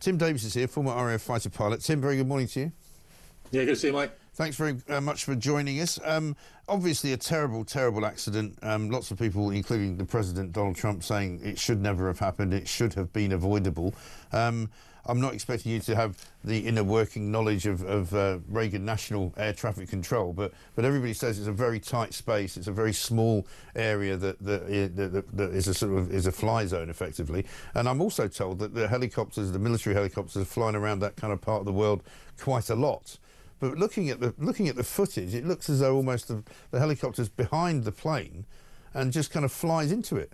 Tim Davies is here, former RAF fighter pilot. Tim, very good morning to you. Yeah, good to see you, Mike. Thanks very much for joining us. Obviously a terrible, terrible accident. Lots of people, including the President, Donald Trump, saying it should never have happened. It should have been avoidable. I'm not expecting you to have the inner working knowledge of Reagan National Air Traffic Control, but everybody says it's a very tight space. It's a very small area that is a sort of a fly zone, effectively. And I'm also told that the helicopters, the military helicopters, are flying around that kind of part of the world quite a lot. But looking at the footage, it looks as though almost the helicopter's behind the plane and just kind of flies into it.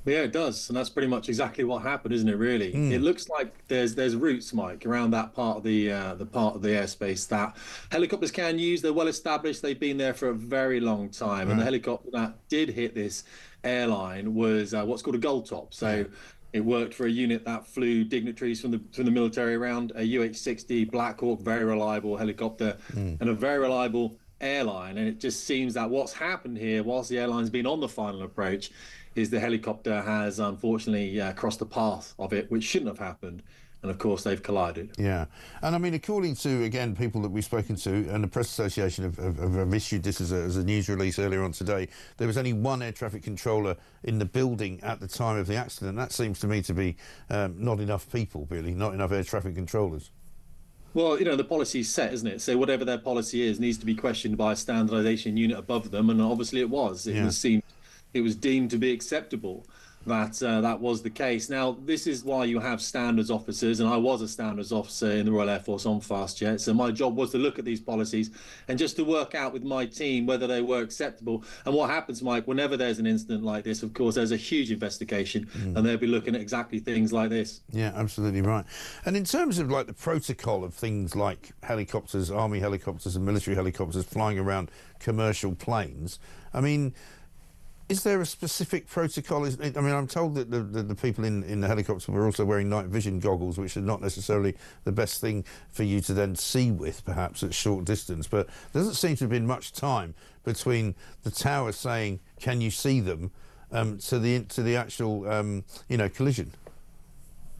Yeah, it does, and that's pretty much exactly what happened, isn't it? Really, it looks like there's routes, Mike, around that part of the airspace that helicopters can use. They're well established. They've been there for a very long time, and the helicopter that did hit this airline was what's called a gold top. So. It worked for a unit that flew dignitaries from the military around, a UH-60 Black Hawk, very reliable helicopter, and a very reliable airline. And it just seems that what's happened here, whilst the airline's been on the final approach, is the helicopter has unfortunately crossed the path of it, which shouldn't have happened. And of course, they've collided. Yeah. And I mean, according to, again, people that we've spoken to, and the Press Association have issued this as a news release earlier on today, there was only one air traffic controller in the building at the time of the accident. That seems to me to be not enough people, really, not enough air traffic controllers. Well, you know, the policy's set, isn't it? So whatever their policy is needs to be questioned by a standardization unit above them. And obviously it was. It was deemed to be acceptable. That was the case. Now, this is why you have standards officers, and I was a standards officer in the Royal Air Force on fast jets, so my job was to look at these policies and just to work out with my team whether they were acceptable. And what happens, Mike, whenever there's an incident like this, of course, there's a huge investigation, and they'll be looking at exactly things like this. Yeah, absolutely right. And in terms of like the protocol of things like helicopters, army helicopters and military helicopters flying around commercial planes, I mean, is there a specific protocol? I mean, I'm told that the people in the helicopter were also wearing night vision goggles, which are not necessarily the best thing for you to then see with, perhaps, at short distance. But there doesn't seem to have been much time between the tower saying, can you see them, to the actual, collision.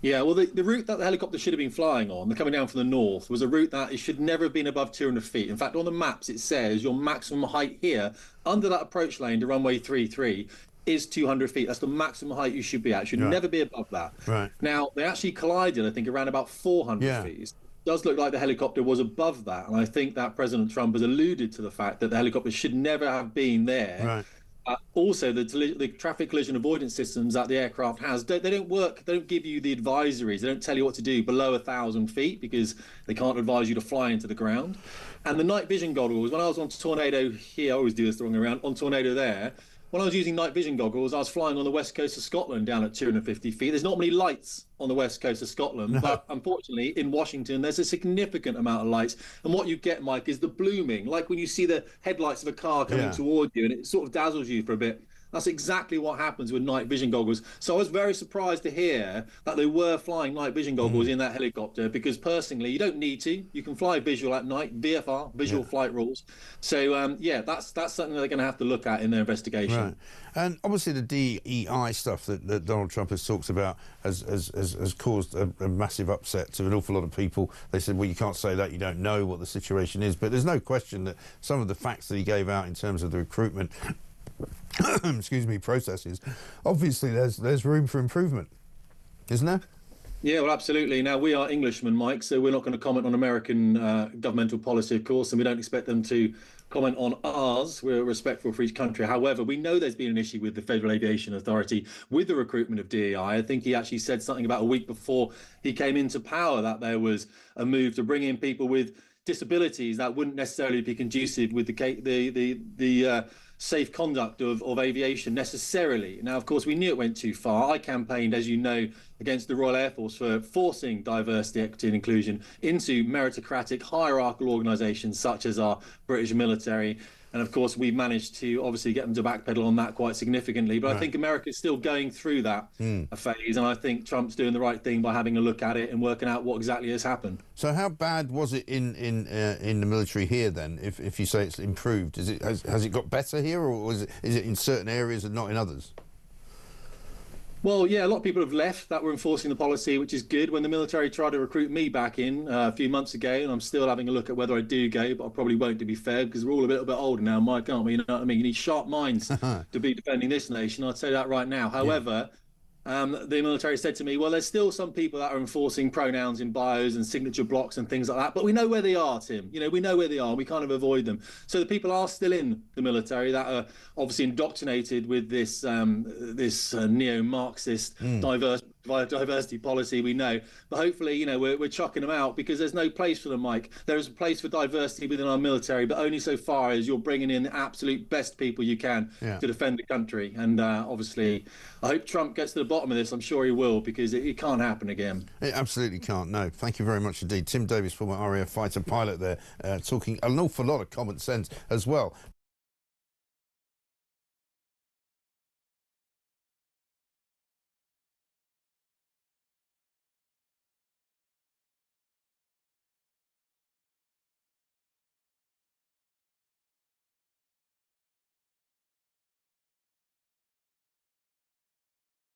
Yeah, well, the route that the helicopter should have been flying on, coming down from the north, was a route that it should never have been above 200 feet. In fact, on the maps, it says your maximum height here, under that approach lane to runway 33, is 200 feet. That's the maximum height you should be at. Should never be above that. Right. Now, they actually collided, I think, around about 400 feet. It does look like the helicopter was above that. And I think that President Trump has alluded to the fact that the helicopter should never have been there. Right. Also, the traffic collision avoidance systems that the aircraft has, they don't work. They don't give you the advisories. They don't tell you what to do below 1,000 feet because they can't advise you to fly into the ground. And the night vision goggles, when I was on Tornado here, I always do this the wrong way around, on Tornado there, when I was using night vision goggles, I was flying on the west coast of Scotland down at 250 feet. There's not many lights on the west coast of Scotland, but unfortunately in Washington, there's a significant amount of lights. And what you get, Mike, is the blooming, like when you see the headlights of a car coming toward you and it sort of dazzles you for a bit. That's exactly what happens with night vision goggles. So I was very surprised to hear that they were flying night vision goggles in that helicopter, because personally, you don't need to. You can fly visual at night, VFR, visual flight rules. So, that's something they're going to have to look at in their investigation. Right. And obviously the DEI stuff that Donald Trump has talked about has caused a massive upset to an awful lot of people. They said, well, you can't say that, you don't know what the situation is. But there's no question that some of the facts that he gave out in terms of the recruitment excuse me, processes, obviously there's room for improvement, isn't there? Yeah, well, absolutely. Now, we are Englishmen, Mike, so we're not going to comment on American governmental policy, of course, and we don't expect them to comment on ours. We're respectful for each country. However, we know there's been an issue with the Federal Aviation Authority with the recruitment of DEI. I think he actually said something about a week before he came into power that there was a move to bring in people with disabilities that wouldn't necessarily be conducive with the safe conduct of aviation necessarily. Now, of course, we knew it went too far. I campaigned, as you know, against the Royal Air Force for forcing diversity, equity and inclusion into meritocratic, hierarchical organisations such as our British military. And of course, we've managed to obviously get them to backpedal on that quite significantly. But I think America is still going through that phase. And I think Trump's doing the right thing by having a look at it and working out what exactly has happened. So how bad was it in the military here then, if you say it's improved? Has it got better here, or is it in certain areas and not in others? Well, yeah, a lot of people have left that were enforcing the policy, which is good. When the military tried to recruit me back in a few months ago, and I'm still having a look at whether I do go, but I probably won't, to be fair, because we're all a little bit older now, Mike, aren't we? You know what I mean? You need sharp minds to be defending this nation. I'd say that right now. Yeah. However, the military said to me, well, there's still some people that are enforcing pronouns in bios and signature blocks and things like that, but we know where they are, Tim. You know, we know where they are. We kind of avoid them. So the people are still in the military that are obviously indoctrinated with this neo-Marxist diversity policy, we know. But hopefully, you know, we're chucking them out, because there's no place for them, Mike. There is a place for diversity within our military, but only so far as you're bringing in the absolute best people you can to defend the country. And obviously, I hope Trump gets to the bottom of this. I'm sure he will, because it can't happen again. It absolutely can't, no. Thank you very much indeed. Tim Davies, former RAF fighter pilot there, talking an awful lot of common sense as well.